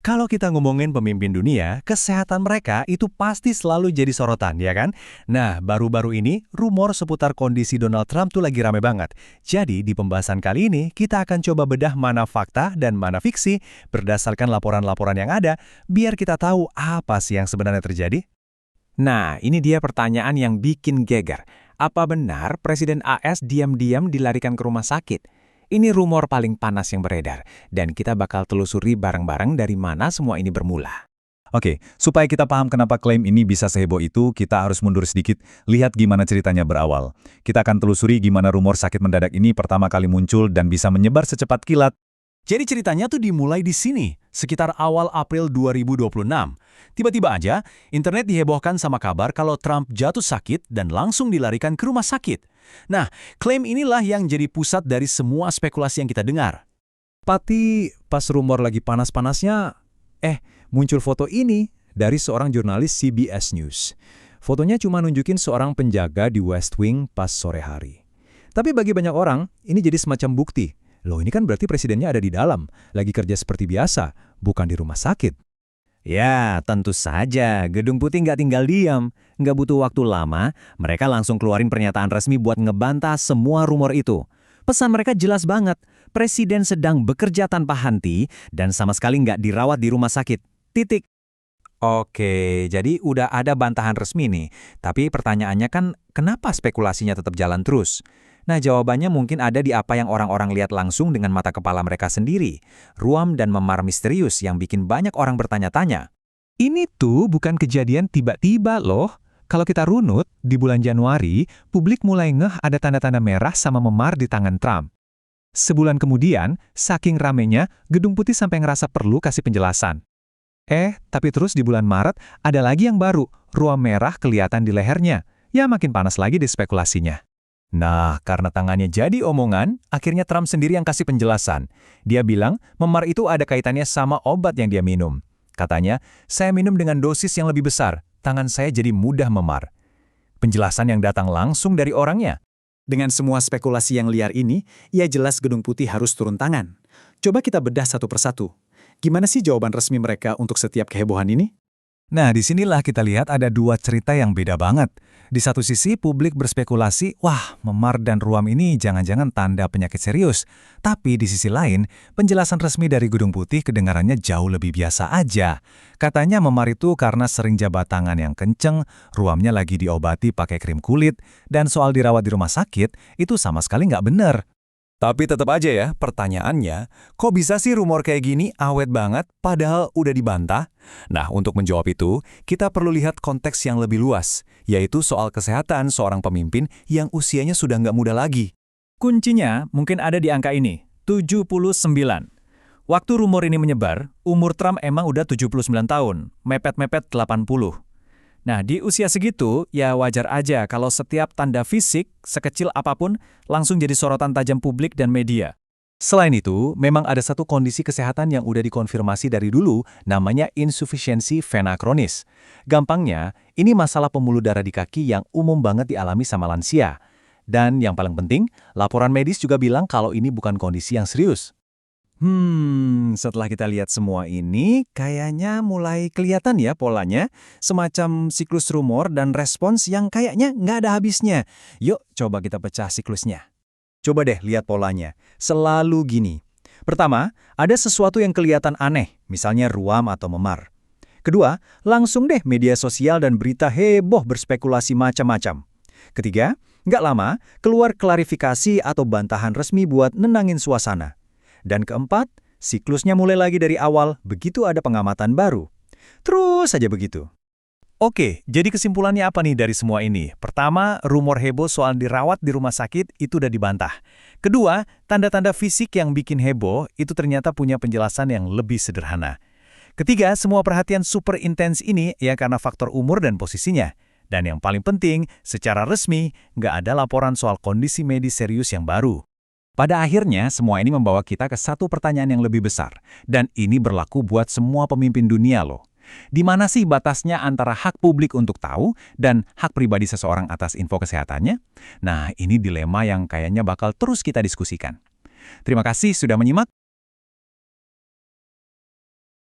Kalau kita ngomongin pemimpin dunia, kesehatan mereka itu pasti selalu jadi sorotan, ya kan? Nah, baru-baru ini, rumor seputar kondisi Donald Trump tuh lagi rame banget. Jadi, di pembahasan kali ini, kita akan coba bedah mana fakta dan mana fiksi berdasarkan laporan-laporan yang ada, biar kita tahu apa sih yang sebenarnya terjadi. Nah, ini dia pertanyaan yang bikin geger. Apa benar Presiden AS diam-diam dilarikan ke rumah sakit? Ini rumor paling panas yang beredar, dan kita bakal telusuri bareng-bareng dari mana semua ini bermula. Oke, supaya kita paham kenapa klaim ini bisa seheboh itu, kita harus mundur sedikit, lihat gimana ceritanya berawal. Kita akan telusuri gimana rumor sakit mendadak ini pertama kali muncul dan bisa menyebar secepat kilat. Jadi ceritanya tuh dimulai di sini, sekitar awal April 2026. Tiba-tiba aja, internet dihebohkan sama kabar kalau Trump jatuh sakit dan langsung dilarikan ke rumah sakit. Nah, klaim inilah yang jadi pusat dari semua spekulasi yang kita dengar. Tapi pas rumor lagi panas-panasnya, muncul foto ini dari seorang jurnalis CBS News. Fotonya cuma nunjukin seorang penjaga di West Wing pas sore hari. Tapi bagi banyak orang, ini jadi semacam bukti. Loh, ini kan berarti presidennya ada di dalam, lagi kerja seperti biasa, bukan di rumah sakit. Ya, tentu saja. Gedung Putih nggak tinggal diam. Nggak butuh waktu lama, mereka langsung keluarin pernyataan resmi buat ngebantah semua rumor itu. Pesan mereka jelas banget. Presiden sedang bekerja tanpa henti dan sama sekali nggak dirawat di rumah sakit. Titik. Oke, jadi udah ada bantahan resmi nih. Tapi pertanyaannya kan, kenapa spekulasinya tetap jalan terus? Nah, jawabannya mungkin ada di apa yang orang-orang lihat langsung dengan mata kepala mereka sendiri. Ruam dan memar misterius yang bikin banyak orang bertanya-tanya. Ini tuh bukan kejadian tiba-tiba loh. Kalau kita runut, di bulan Januari, publik mulai ngeh ada tanda-tanda merah sama memar di tangan Trump. Sebulan kemudian, saking ramenya, Gedung Putih sampai ngerasa perlu kasih penjelasan. Tapi terus di bulan Maret, ada lagi yang baru, ruam merah kelihatan di lehernya. Ya makin panas lagi di spekulasinya. Nah, karena tangannya jadi omongan, akhirnya Trump sendiri yang kasih penjelasan. Dia bilang, memar itu ada kaitannya sama obat yang dia minum. Katanya, saya minum dengan dosis yang lebih besar, tangan saya jadi mudah memar. Penjelasan yang datang langsung dari orangnya. Dengan semua spekulasi yang liar ini, ya jelas Gedung Putih harus turun tangan. Coba kita bedah satu persatu. Gimana sih jawaban resmi mereka untuk setiap kehebohan ini? Nah, disinilah kita lihat ada dua cerita yang beda banget. Di satu sisi, publik berspekulasi, wah, memar dan ruam ini jangan-jangan tanda penyakit serius. Tapi di sisi lain, penjelasan resmi dari Gedung Putih kedengarannya jauh lebih biasa aja. Katanya memar itu karena sering jabat tangan yang kenceng, ruamnya lagi diobati pakai krim kulit, dan soal dirawat di rumah sakit, itu sama sekali nggak bener. Tapi tetap aja ya, pertanyaannya, kok bisa sih rumor kayak gini awet banget padahal udah dibantah? Nah, untuk menjawab itu, kita perlu lihat konteks yang lebih luas, yaitu soal kesehatan seorang pemimpin yang usianya sudah nggak muda lagi. Kuncinya mungkin ada di angka ini, 79. Waktu rumor ini menyebar, umur Trump emang udah 79 tahun, mepet-mepet 80. Nah, di usia segitu, ya wajar aja kalau setiap tanda fisik, sekecil apapun, langsung jadi sorotan tajam publik dan media. Selain itu, memang ada satu kondisi kesehatan yang udah dikonfirmasi dari dulu, namanya insufisiensi vena kronis. Gampangnya, ini masalah pembuluh darah di kaki yang umum banget dialami sama lansia. Dan yang paling penting, laporan medis juga bilang kalau ini bukan kondisi yang serius. Setelah kita lihat semua ini, kayaknya mulai kelihatan ya polanya, semacam siklus rumor dan respons yang kayaknya nggak ada habisnya. Yuk, coba kita pecah siklusnya. Coba deh lihat polanya. Selalu gini. Pertama, ada sesuatu yang kelihatan aneh, misalnya ruam atau memar. Kedua, langsung deh media sosial dan berita heboh berspekulasi macam-macam. Ketiga, nggak lama, keluar klarifikasi atau bantahan resmi buat nenangin suasana. Dan keempat, siklusnya mulai lagi dari awal, begitu ada pengamatan baru. Terus saja begitu. Oke, jadi kesimpulannya apa nih dari semua ini? Pertama, rumor heboh soal dirawat di rumah sakit itu udah dibantah. Kedua, tanda-tanda fisik yang bikin heboh itu ternyata punya penjelasan yang lebih sederhana. Ketiga, semua perhatian super intens ini ya karena faktor umur dan posisinya. Dan yang paling penting, secara resmi, nggak ada laporan soal kondisi medis serius yang baru. Pada akhirnya, semua ini membawa kita ke satu pertanyaan yang lebih besar. Dan ini berlaku buat semua pemimpin dunia loh. Di mana sih batasnya antara hak publik untuk tahu dan hak pribadi seseorang atas info kesehatannya? Nah, ini dilema yang kayaknya bakal terus kita diskusikan. Terima kasih sudah menyimak.